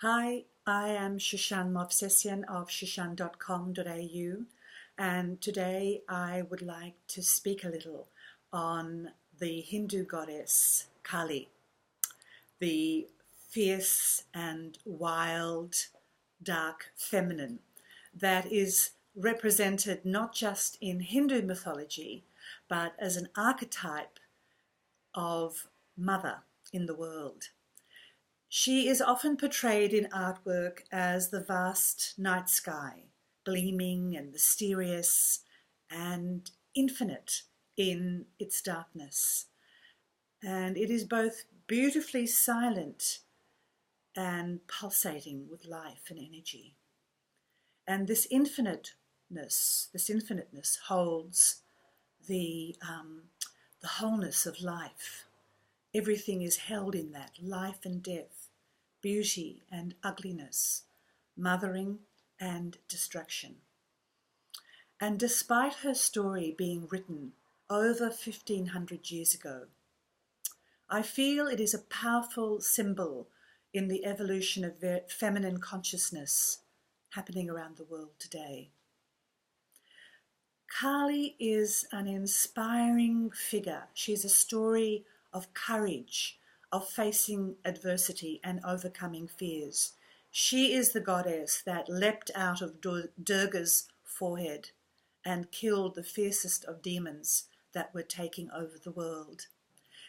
Hi, I am Shushann Movsessian of shushann.com.au, and today I would like to speak a little on the Hindu goddess Kali, the fierce and wild, dark feminine that is represented not just in Hindu mythology, but as an archetype of mother in the world. She is often portrayed in artwork as the vast night sky, gleaming and mysterious and infinite in its darkness. And it is both beautifully silent and pulsating with life and energy. And this infiniteness holds the wholeness of life. Everything is held in that, life and death, beauty and ugliness, mothering and destruction. And despite her story being written over 1500 years ago, I feel it is a powerful symbol in the evolution of feminine consciousness happening around the world today. Kali is an inspiring figure. She's a story of courage, of facing adversity and overcoming fears. She is the goddess that leapt out of Durga's forehead and killed the fiercest of demons that were taking over the world.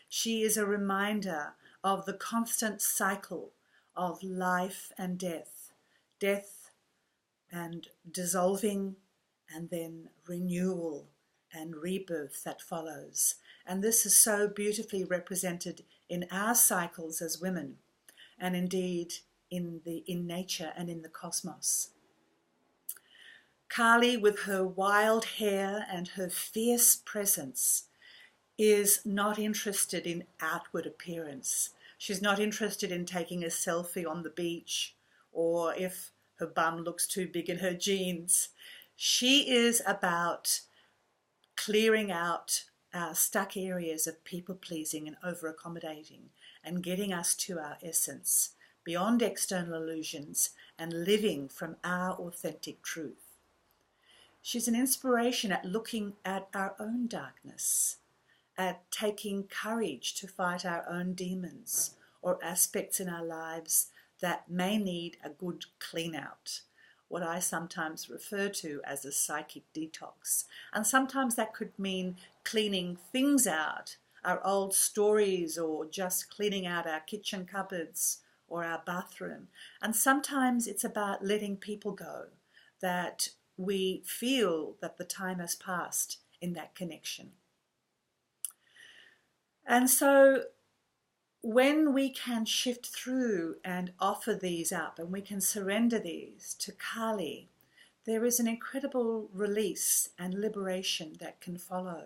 She is a reminder of the constant cycle of life and death and dissolving, and then renewal and rebirth that follows. And this is so beautifully represented in our cycles as women, and indeed in nature and in the cosmos. Kali, with her wild hair and her fierce presence, is not interested in outward appearance. She's not interested in taking a selfie on the beach, or if her bum looks too big in her jeans. She is about clearing out our stuck areas of people-pleasing and over-accommodating and getting us to our essence, beyond external illusions, and living from our authentic truth. She's an inspiration at looking at our own darkness, at taking courage to fight our own demons or aspects in our lives that may need a good clean out, what I sometimes refer to as a psychic detox. And sometimes that could mean cleaning things out, our old stories, or just cleaning out our kitchen cupboards or our bathroom. And sometimes it's about letting people go, that we feel that the time has passed in that connection. And so when we can shift through and offer these up, and we can surrender these to Kali, there is an incredible release and liberation that can follow.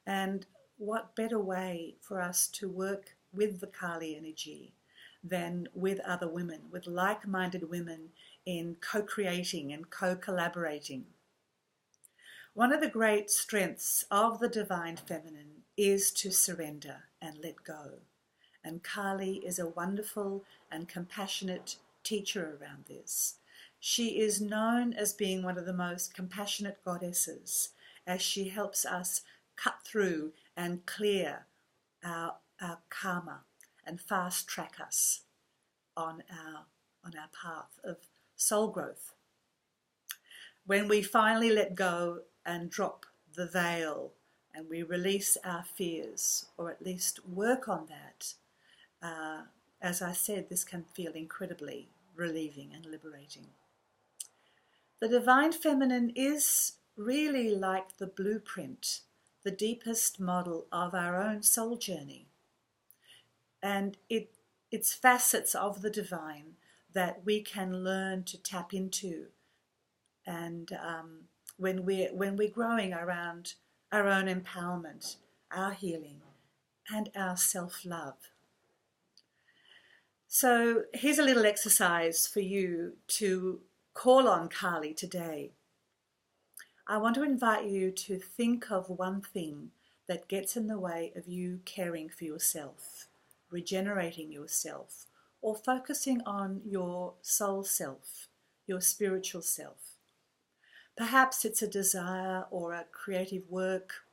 And what better way for us to work with the Kali energy than with other women, with like-minded women, in co-creating and co-collaborating. One of the great strengths of the divine feminine is to surrender and let go. And Kali is a wonderful and compassionate teacher around this. She is known as being one of the most compassionate goddesses, as she helps us cut through and clear our karma and fast track us on our path of soul growth. When we finally let go and drop the veil and we release our fears, or at least work on that, as I said, this can feel incredibly relieving and liberating. The divine feminine is really like the blueprint, the deepest model of our own soul journey. And it's facets of the divine that we can learn to tap into. And when we're growing around our own empowerment, our healing, and our self-love. So here's a little exercise for you to call on Kali today. I want to invite you to think of one thing that gets in the way of you caring for yourself, regenerating yourself, or focusing on your soul self, your spiritual self. Perhaps it's a desire or a creative work,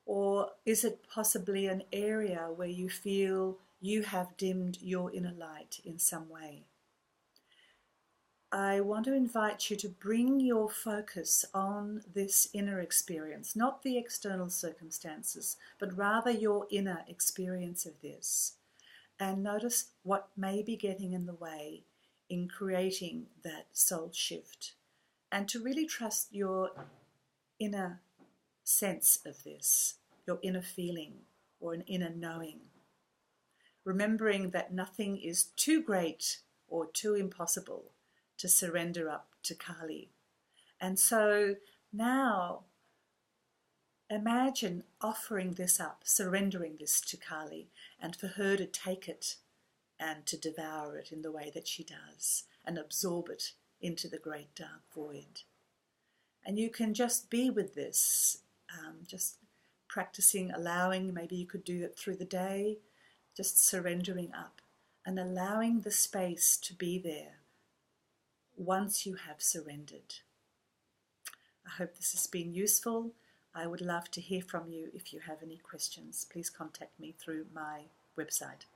or is it possibly an area where you feel you have dimmed your inner light in some way? I want to invite you to bring your focus on this inner experience, not the external circumstances, but rather your inner experience of this. And notice what may be getting in the way in creating that soul shift. And to really trust your inner sense of this, your inner feeling or an inner knowing. Remembering that nothing is too great or too impossible to surrender up to Kali. And so now imagine offering this up, surrendering this to Kali, and for her to take it and to devour it in the way that she does and absorb it into the great dark void. And you can just be with this, just practicing, allowing, maybe you could do it through the day, just surrendering up and allowing the space to be there once you have surrendered. I hope this has been useful. I would love to hear from you if you have any questions. Please contact me through my website.